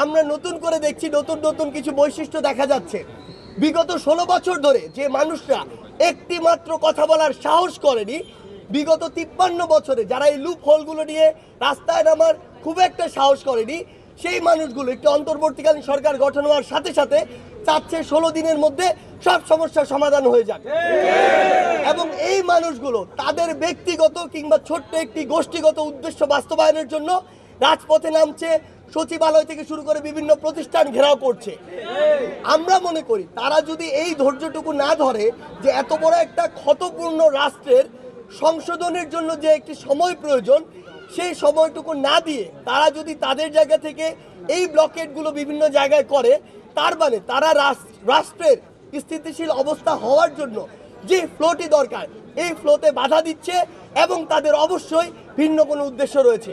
আমরা নতুন করে দেখছি নতুন নতুন কিছু বৈশিষ্ট্য দেখা যাচ্ছে। বিগত 16 বছর ধরে যে মানুষরা একটি মাত্র কথা বলার সাহস করেনি, বিগত 53 বছরে যারা এই লুপ হোলগুলো নিয়ে রাস্তায় নামার খুব একটা সাহস করেনি, সেই মানুষগুলো একটি অন্তর্বর্তীকালীন সরকার গঠন হওয়ার সাথে সাথে চাচ্ছে 16 দিনের মধ্যে সব সমস্যার সমাধান হয়ে যাবে। এবং এই মানুষগুলো তাদের ব্যক্তিগত কিংবা ছোট্ট একটি গোষ্ঠীগত উদ্দেশ্য বাস্তবায়নের জন্য রাজপথে নামছে, সচিবালয় থেকে শুরু করে বিভিন্ন প্রতিষ্ঠান ঘেরাও করছে। আমরা মনে করি তারা যদি এই ধৈর্যটুকু না ধরে যে এত বড় একটা ক্ষতপূর্ণ রাষ্ট্রের সংশোধনের জন্য যে একটি সময় প্রয়োজন, সেই সময়টুকু না দিয়ে তারা যদি তাদের জায়গা থেকে এই ব্লকেটগুলো বিভিন্ন জায়গায় করে, তার মানে তারা রাষ্ট্রের স্থিতিশীল অবস্থা হওয়ার জন্য যে ফ্লোটি দরকার এই ফ্লোতে বাধা দিচ্ছে এবং তাদের অবশ্যই ভিন্ন কোনো উদ্দেশ্য রয়েছে।